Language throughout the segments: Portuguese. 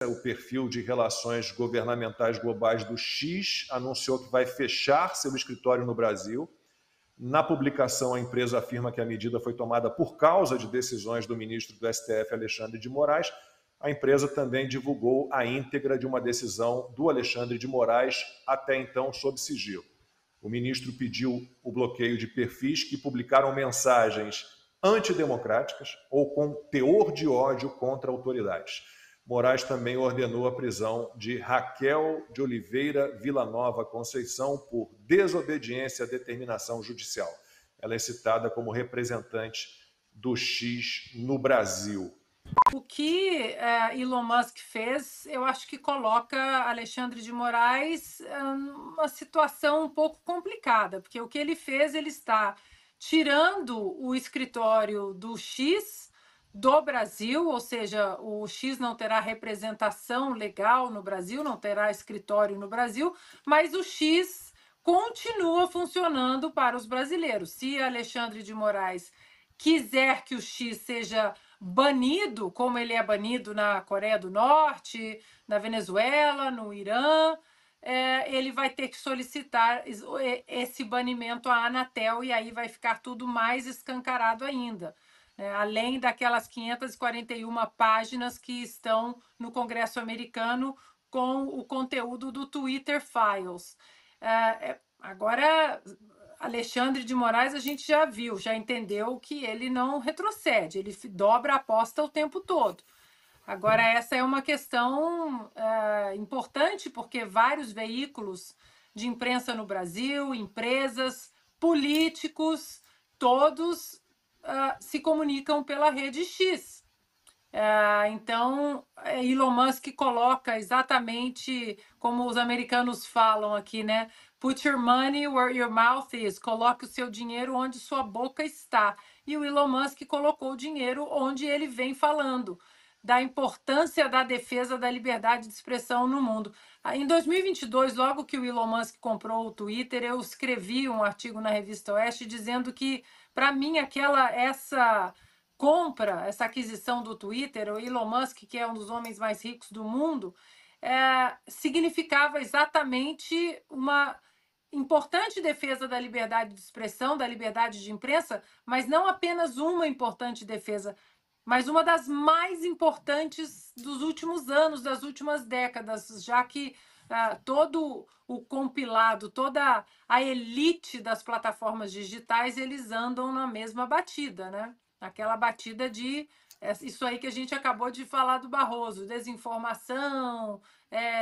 o perfil de relações governamentais globais do X anunciou que vai fechar seu escritório no Brasil. Na publicação, a empresa afirma que a medida foi tomada por causa de decisões do ministro do STF, Alexandre de Moraes. A empresa também divulgou a íntegra de uma decisão do Alexandre de Moraes, até então sob sigilo. O ministro pediu o bloqueio de perfis que publicaram mensagens antidemocráticas ou com teor de ódio contra autoridades. Moraes também ordenou a prisão de Raquel de Oliveira Villanova Conceição por desobediência à determinação judicial. Ela é citada como representante do X no Brasil. O que Elon Musk fez, eu acho que coloca Alexandre de Moraes numa situação um pouco complicada, porque o que ele fez, ele está tirando o escritório do X do Brasil, ou seja, o X não terá representação legal no Brasil, não terá escritório no Brasil, mas o X continua funcionando para os brasileiros. Se Alexandre de Moraes quiser que o X seja banido, como ele é banido na Coreia do Norte, na Venezuela, no Irã, ele vai ter que solicitar esse banimento à Anatel e aí vai ficar tudo mais escancarado ainda. Além daquelas 541 páginas que estão no Congresso americano com o conteúdo do Twitter Files. Agora, Alexandre de Moraes, a gente já viu, já entendeu que ele não retrocede, ele dobra a aposta o tempo todo. Agora, essa é uma questão importante, porque vários veículos de imprensa no Brasil, empresas, políticos, todos se comunicam pela rede X. Então, Elon Musk coloca exatamente como os americanos falam aqui, né? Put your money where your mouth is. Coloque o seu dinheiro onde sua boca está. E o Elon Musk colocou o dinheiro onde ele vem falando da importância da defesa da liberdade de expressão no mundo. Em 2022, logo que o Elon Musk comprou o Twitter, eu escrevi um artigo na revista Oeste dizendo que, para mim, essa compra, essa aquisição do Twitter, o Elon Musk, que é um dos homens mais ricos do mundo, significava exatamente uma importante defesa da liberdade de expressão, da liberdade de imprensa, mas não apenas uma importante defesa, mas uma das mais importantes dos últimos anos, das últimas décadas, já que todo o compilado, toda a elite das plataformas digitais, eles andam na mesma batida, né? Aquela batida de isso aí que a gente acabou de falar do Barroso, desinformação,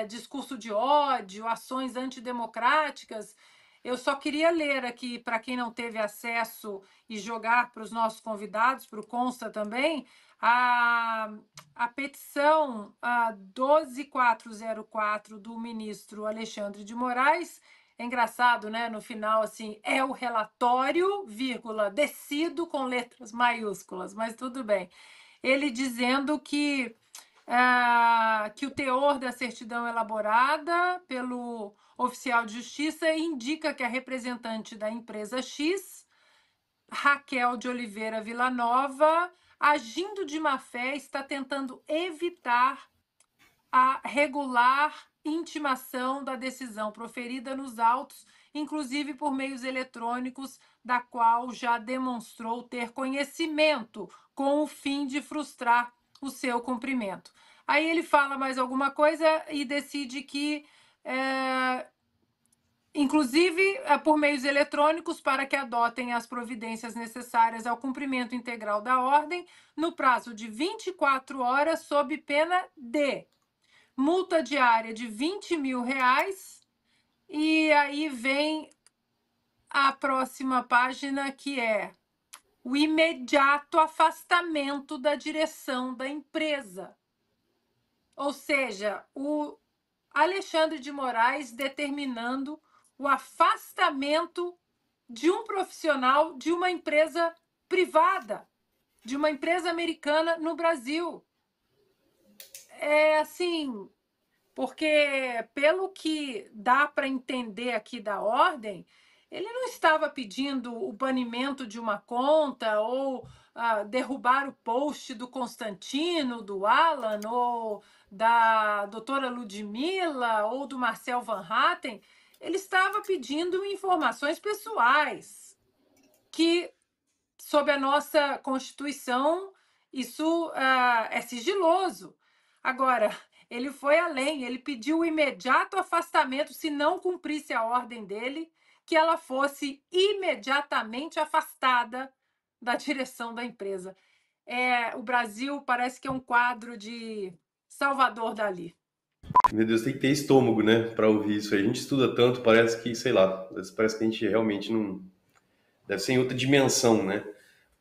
discurso de ódio, ações antidemocráticas. Eu só queria ler aqui, para quem não teve acesso, e jogar para os nossos convidados, para o Consta também, a, a petição 12404 do ministro Alexandre de Moraes. É engraçado, né? No final, assim, é o relatório, vírgula, descido com letras maiúsculas, mas tudo bem. Ele dizendo que o teor da certidão elaborada pelo oficial de justiça indica que a representante da empresa X, Raquel de Oliveira Villanova, agindo de má fé, está tentando evitar a regular intimação da decisão proferida nos autos, inclusive por meios eletrônicos, da qual já demonstrou ter conhecimento, com o fim de frustrar o seu cumprimento. Aí ele fala mais alguma coisa e decide que inclusive por meios eletrônicos, para que adotem as providências necessárias ao cumprimento integral da ordem, no prazo de 24 horas, sob pena de multa diária de R$ 20.000. E aí vem a próxima página, que é o imediato afastamento da direção da empresa. Ou seja, o Alexandre de Moraes determinando o afastamento de um profissional de uma empresa privada, de uma empresa americana no Brasil. É assim, porque pelo que dá para entender aqui da ordem, ele não estava pedindo o banimento de uma conta ou derrubar o post do Constantino, do Alan, ou da doutora Ludmilla ou do Marcel Van Hatten, ele estava pedindo informações pessoais, que, sob a nossa Constituição, isso é sigiloso. Agora, ele foi além, ele pediu o imediato afastamento, se não cumprisse a ordem dele, que ela fosse imediatamente afastada da direção da empresa. O Brasil parece que é um quadro de Salvador Dalí. Meu Deus, tem que ter estômago, né, para ouvir isso aí. A gente estuda tanto, parece que, sei lá, parece que a gente realmente não... Deve ser em outra dimensão, né?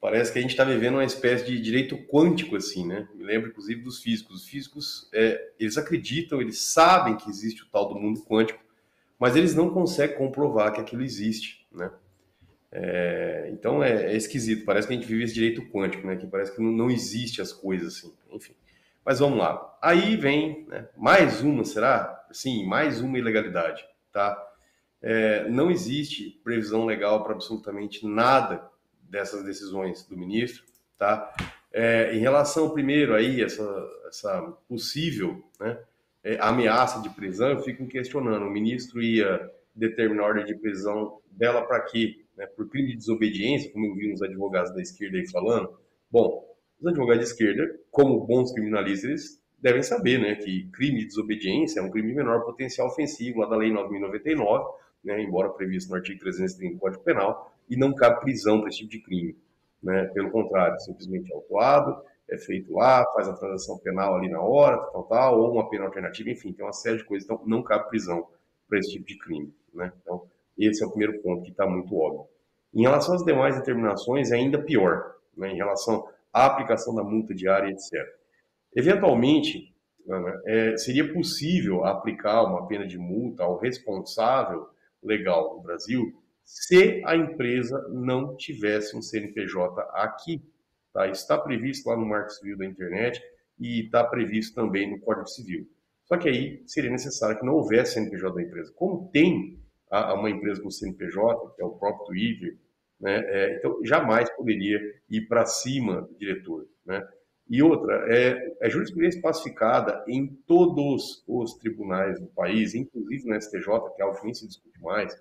Parece que a gente está vivendo uma espécie de direito quântico, assim, né? Me lembro, inclusive, dos físicos. Os físicos, eles acreditam, eles sabem que existe o tal do mundo quântico, mas eles não conseguem comprovar que aquilo existe, né? Então é esquisito, parece que a gente vive esse direito quântico, né? Que parece que não existe as coisas, assim, enfim. Mas vamos lá. Aí vem, né, mais uma, será? Sim, mais uma ilegalidade, tá? Não existe previsão legal para absolutamente nada dessas decisões do ministro, tá? Em relação, primeiro, aí, essa possível, né, ameaça de prisão, eu fico questionando, o ministro ia determinar a ordem de prisão dela para quê? Né? Por crime de desobediência, como eu vi uns advogados da esquerda aí falando. Bom, os advogados de esquerda, como bons criminalistas, eles devem saber, né, que crime de desobediência é um crime de menor potencial ofensivo, lá da Lei 9.099, né, embora previsto no artigo 330 do Código Penal, e não cabe prisão para esse tipo de crime. Né? Pelo contrário, simplesmente é autuado, é feito lá, faz a transação penal ali na hora, tal, ou uma pena alternativa, enfim, tem uma série de coisas, então não cabe prisão para esse tipo de crime. Né? Então, esse é o primeiro ponto que está muito óbvio. Em relação às demais determinações, é ainda pior, né, em relação à aplicação da multa diária, etc. Eventualmente, seria possível aplicar uma pena de multa ao responsável legal no Brasil se a empresa não tivesse um CNPJ aqui. Tá? Isso está previsto lá no Marco Civil da Internet e está previsto também no Código Civil. Só que aí seria necessário que não houvesse CNPJ da empresa. Como tem uma empresa com CNPJ, que é o próprio Twitter, né, então jamais poderia ir para cima do diretor. Né? E outra, é jurisprudência pacificada em todos os tribunais do país, inclusive no STJ, que é algo que nem se discute mais,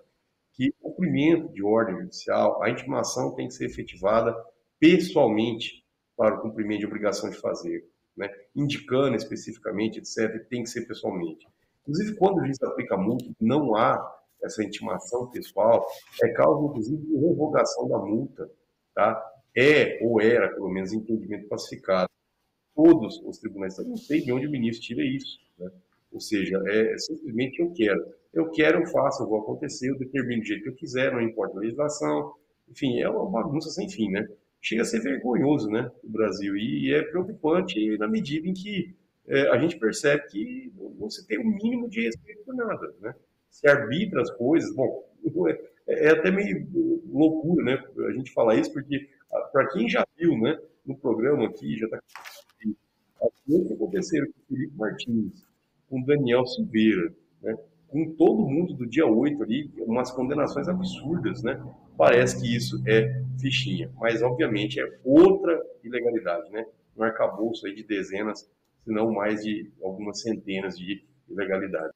que o cumprimento de ordem judicial, a intimação tem que ser efetivada pessoalmente para o cumprimento de obrigação de fazer, né? Indicando especificamente, etc., tem que ser pessoalmente. Inclusive, quando o juiz aplica multa, não há essa intimação pessoal, é causa, inclusive, de revogação da multa, tá? Ou era, pelo menos, entendimento pacificado. Todos os tribunais, eu não sei de onde o ministro tira isso, né? Ou seja, simplesmente eu quero. Eu faço, eu vou acontecer, eu determino do jeito que eu quiser, não importa a legislação. Enfim, é uma bagunça sem fim, né? Chega a ser vergonhoso, né, o Brasil. E é preocupante na medida em que a gente percebe que não se tem o mínimo de respeito por nada, né? Se arbitra as coisas, bom, é até meio loucura, né, a gente falar isso, porque para quem já viu, né, no programa aqui, já está as coisas que aconteceram com o Felipe Martins, com o Daniel Silveira, né, com todo mundo do dia 8 ali, umas condenações absurdas, né? Parece que isso é fichinha, mas obviamente é outra ilegalidade, né? Um arcabouço aí de dezenas, se não mais de algumas centenas de ilegalidades.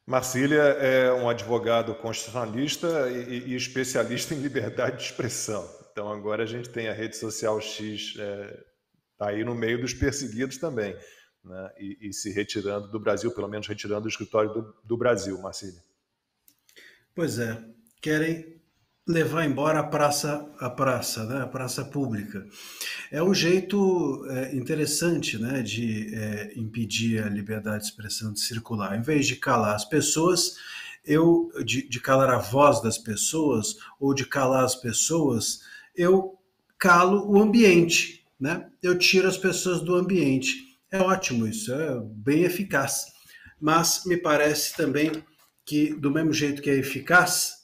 Marcília é um advogado constitucionalista e especialista em liberdade de expressão. Então agora a gente tem a rede social X tá aí no meio dos perseguidos também, né? E se retirando do Brasil, pelo menos retirando do escritório do Brasil, Marcília. Pois é, querem levar embora a praça, né? A praça pública. É um jeito interessante, né, de impedir a liberdade de expressão de circular. Em vez de calar as pessoas, de calar a voz das pessoas ou de calar as pessoas, eu calo o ambiente, né? Eu tiro as pessoas do ambiente. É ótimo isso, é bem eficaz. Mas me parece também que, do mesmo jeito que é eficaz,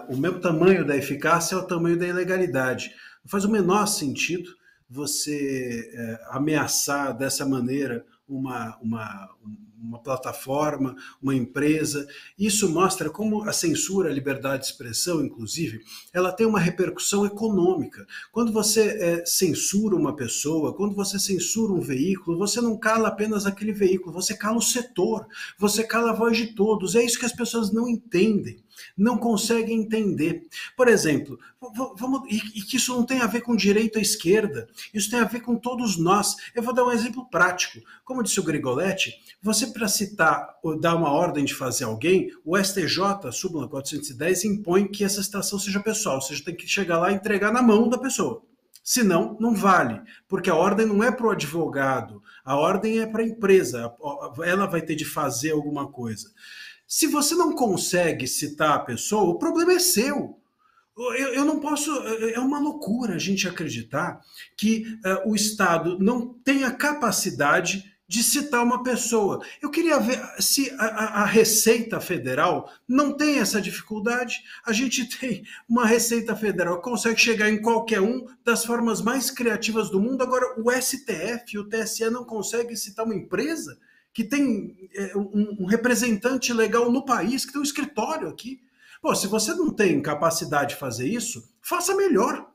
o mesmo tamanho da eficácia é o tamanho da ilegalidade. Não faz o menor sentido você ameaçar dessa maneira uma plataforma, uma empresa. Isso mostra como a censura, a liberdade de expressão, inclusive, ela tem uma repercussão econômica. Quando você censura uma pessoa, quando você censura um veículo, você não cala apenas aquele veículo, você cala o setor, você cala a voz de todos. É isso que as pessoas não entendem, não conseguem entender. Por exemplo, e que isso não tem a ver com direita ou esquerda, isso tem a ver com todos nós. Eu vou dar um exemplo prático. Como disse o Grigoletti, você, para citar ou dar uma ordem de fazer alguém, o STJ, súmula 410, impõe que essa citação seja pessoal, ou seja, tem que chegar lá e entregar na mão da pessoa. Senão, não vale, porque a ordem não é para o advogado, a ordem é para a empresa, ela vai ter de fazer alguma coisa. Se você não consegue citar a pessoa, o problema é seu. Eu não posso. É uma loucura a gente acreditar que o Estado não tem a capacidade de citar uma pessoa. Eu queria ver se a Receita Federal não tem essa dificuldade. A gente tem uma Receita Federal que consegue chegar em qualquer um das formas mais criativas do mundo. Agora, o STF e o TSE não conseguem citar uma empresa que tem um representante legal no país, que tem um escritório aqui. Pô, se você não tem capacidade de fazer isso, faça melhor.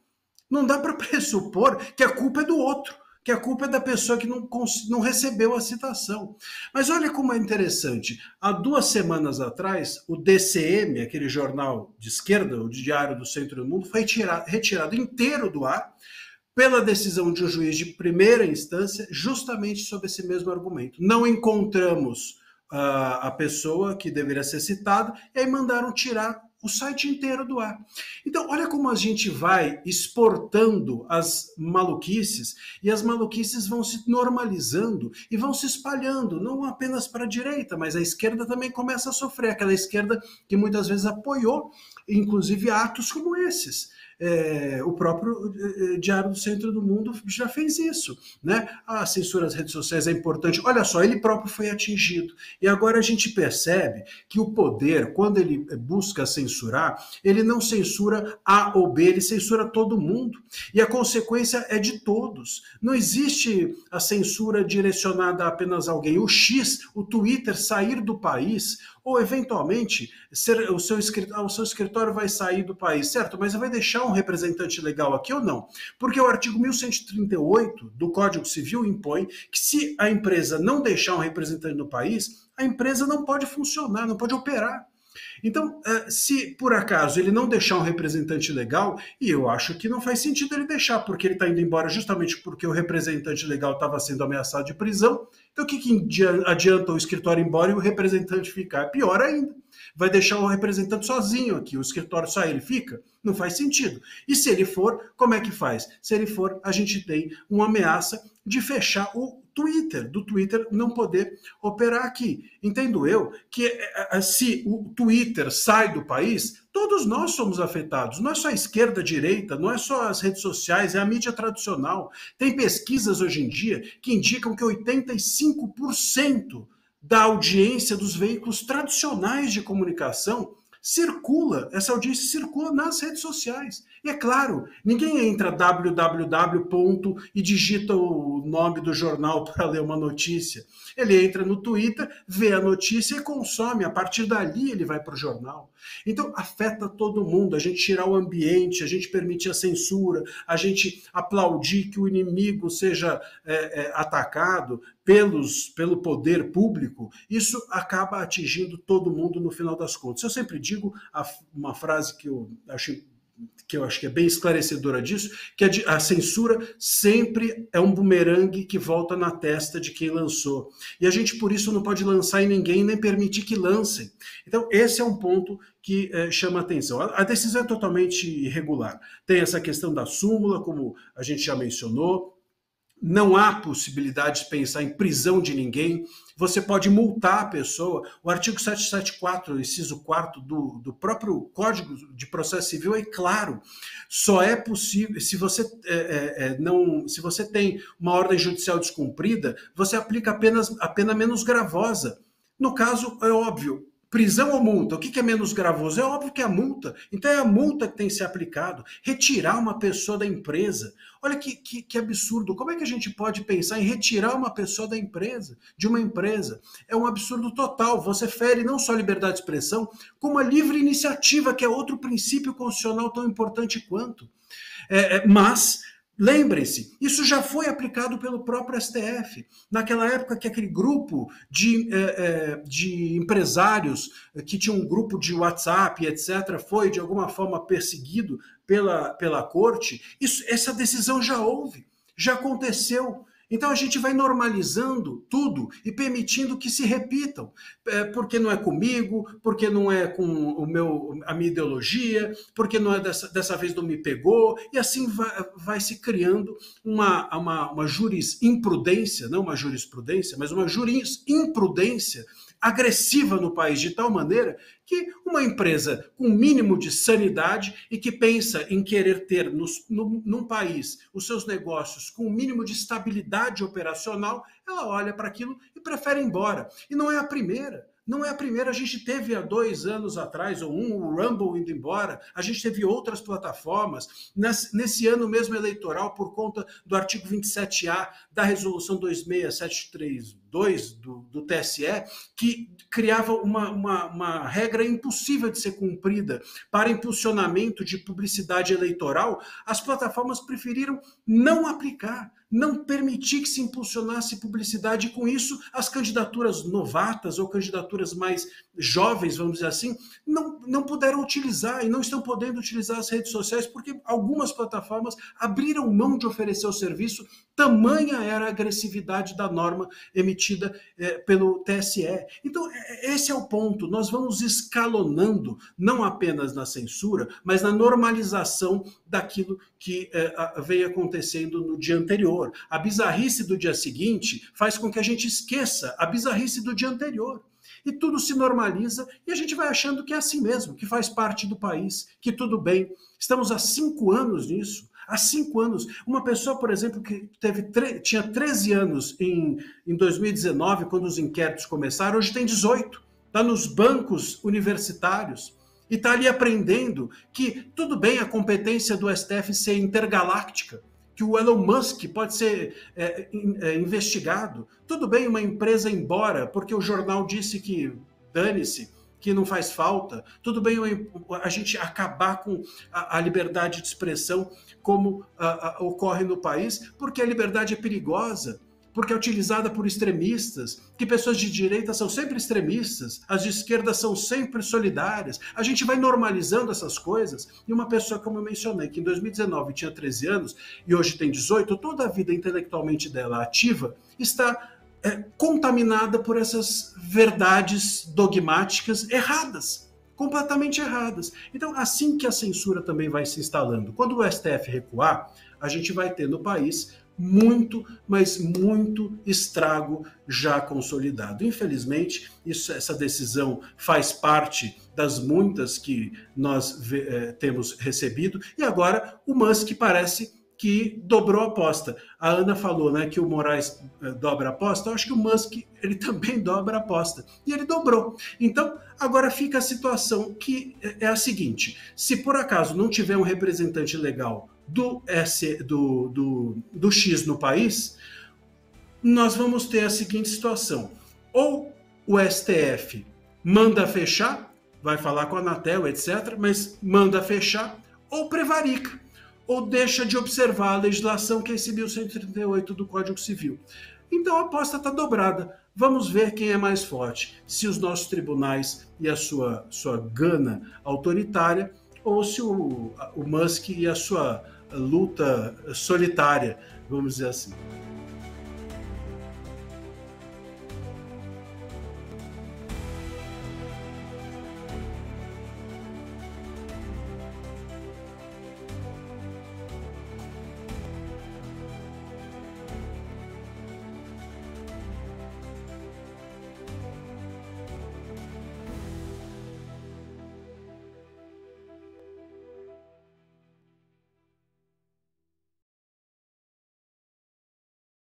Não dá para pressupor que a culpa é do outro, que a culpa é da pessoa que não recebeu a citação. Mas olha como é interessante. Há 2 semanas atrás, o DCM, aquele jornal de esquerda, o Diário do Centro do Mundo, foi retirado inteiro do ar pela decisão de um juiz de primeira instância, justamente sob esse mesmo argumento. Não encontramos a pessoa que deveria ser citada, e aí mandaram tirar o site inteiro do ar. Então, olha como a gente vai exportando as maluquices, e as maluquices vão se normalizando e vão se espalhando, não apenas para a direita, mas a esquerda também começa a sofrer, aquela esquerda que muitas vezes apoiou, inclusive, atos como esses. O próprio Diário do Centro do Mundo já fez isso, né? A censura às redes sociais é importante. Olha só, ele próprio foi atingido. E agora a gente percebe que o poder, quando ele busca censurar, ele não censura A ou B, ele censura todo mundo. E a consequência é de todos. Não existe a censura direcionada a apenas alguém. O X, o Twitter, sair do país, ou eventualmente o seu escritório vai sair do país, certo? Mas vai deixar um representante legal aqui ou não? Porque o artigo 1138 do Código Civil impõe que se a empresa não deixar um representante no país, a empresa não pode funcionar, não pode operar. Então, se por acaso ele não deixar um representante legal, e eu acho que não faz sentido ele deixar, porque ele está indo embora justamente porque o representante legal estava sendo ameaçado de prisão, então o que adianta o escritório ir embora e o representante ficar? É pior ainda. Vai deixar o representante sozinho aqui, o escritório só ele fica? Não faz sentido. E se ele for, como é que faz? Se ele for, a gente tem uma ameaça de fechar o Twitter, do Twitter não poder operar aqui. Entendo eu que se o Twitter sai do país, todos nós somos afetados. Não é só a esquerda, a direita, não é só as redes sociais, é a mídia tradicional. Tem pesquisas hoje em dia que indicam que 85% da audiência dos veículos tradicionais de comunicação essa audiência circula nas redes sociais. E é claro, ninguém entra www. E digita o nome do jornal para ler uma notícia. Ele entra no Twitter, vê a notícia e consome. A partir dali ele vai para o jornal. Então afeta todo mundo. A gente tirar o ambiente, a gente permitir a censura, a gente aplaudir que o inimigo seja atacado pelo poder público, isso acaba atingindo todo mundo no final das contas. Eu sempre digo uma frase que eu acho que é bem esclarecedora disso, que a censura sempre é um bumerangue que volta na testa de quem lançou. E a gente, por isso, não pode lançar em ninguém, nem permitir que lancem. Então, esse é um ponto que chama atenção. A decisão é totalmente irregular. Tem essa questão da súmula, como a gente já mencionou, não há possibilidade de pensar em prisão de ninguém, você pode multar a pessoa. O artigo 774, inciso 4 do próprio Código de Processo Civil é claro, só é possível, se você tem uma ordem judicial descumprida, você aplica apenas a pena menos gravosa. No caso, é óbvio, Prisão ou multa? O que é menos gravoso? É óbvio que é a multa. Então é a multa que tem que ser aplicado. Retirar uma pessoa da empresa. Olha que absurdo. Como é que a gente pode pensar em retirar uma pessoa da empresa, de uma empresa? É um absurdo total. Você fere não só a liberdade de expressão, como a livre iniciativa, que é outro princípio constitucional tão importante quanto. Mas lembrem-se, isso já foi aplicado pelo próprio STF. Naquela época que aquele grupo de empresários que tinha um grupo de WhatsApp, etc., foi de alguma forma perseguido pela corte, essa decisão já houve, já aconteceu. Então a gente vai normalizando tudo e permitindo que se repitam, porque não é comigo, porque não é com a minha ideologia, porque não é dessa vez não me pegou, e assim vai se criando uma jurisprudência, não uma jurisprudência, mas uma jurisprudência agressiva no país, de tal maneira que uma empresa com mínimo de sanidade e que pensa em querer ter num país os seus negócios com o mínimo de estabilidade operacional, ela olha para aquilo e prefere ir embora. E não é a primeira. Não é a primeira, a gente teve há 2 anos atrás, ou o Rumble indo embora, a gente teve outras plataformas, nesse ano mesmo eleitoral, por conta do artigo 27A da resolução 26732 do TSE, que criava uma regra impossível de ser cumprida para impulsionamento de publicidade eleitoral. As plataformas preferiram não aplicar, não permitir que se impulsionasse publicidade, e com isso as candidaturas novatas ou candidaturas mais jovens, vamos dizer assim, não puderam utilizar e não estão podendo utilizar as redes sociais porque algumas plataformas abriram mão de oferecer o serviço, tamanha era a agressividade da norma emitida pelo TSE. Então, esse é o ponto, nós vamos escalonando, não apenas na censura, mas na normalização daquilo que veio acontecendo no dia anterior. A bizarrice do dia seguinte faz com que a gente esqueça a bizarrice do dia anterior. E tudo se normaliza e a gente vai achando que é assim mesmo, que faz parte do país, que tudo bem. Estamos há 5 anos nisso. Há 5 anos. Uma pessoa, por exemplo, que tinha 13 anos em 2019, quando os inquéritos começaram, hoje tem 18. Está nos bancos universitários. E está ali aprendendo que tudo bem a competência do STF ser intergaláctica, que o Elon Musk pode ser investigado. Tudo bem uma empresa ir embora, porque o jornal disse que dane-se, que não faz falta. Tudo bem a gente acabar com a liberdade de expressão como ocorre no país, porque a liberdade é perigosa, porque é utilizada por extremistas, que pessoas de direita são sempre extremistas, as de esquerda são sempre solidárias. A gente vai normalizando essas coisas, e uma pessoa, como eu mencionei, que em 2019 tinha 13 anos e hoje tem 18, toda a vida intelectualmente dela ativa, está contaminada por essas verdades dogmáticas erradas, completamente erradas. Então, assim que a censura também vai se instalando, quando o STF recuar, a gente vai ter no país muito, mas muito estrago já consolidado. Infelizmente, essa decisão faz parte das muitas que nós temos recebido, e agora o Musk parece que dobrou a aposta. A Ana falou, né, que o Moraes dobra a aposta. Eu acho que o Musk ele também dobra a aposta. E ele dobrou. Então, agora fica a situação que é a seguinte: se por acaso não tiver um representante legal do X no país, nós vamos ter a seguinte situação: ou o STF manda fechar, vai falar com a Anatel, etc., mas manda fechar, ou prevarica, ou deixa de observar a legislação, que é esse 1138 do Código Civil. Então a aposta está dobrada. Vamos ver quem é mais forte, se os nossos tribunais e a sua gana autoritária, ou se o Musk e a sua luta solitária, vamos dizer assim.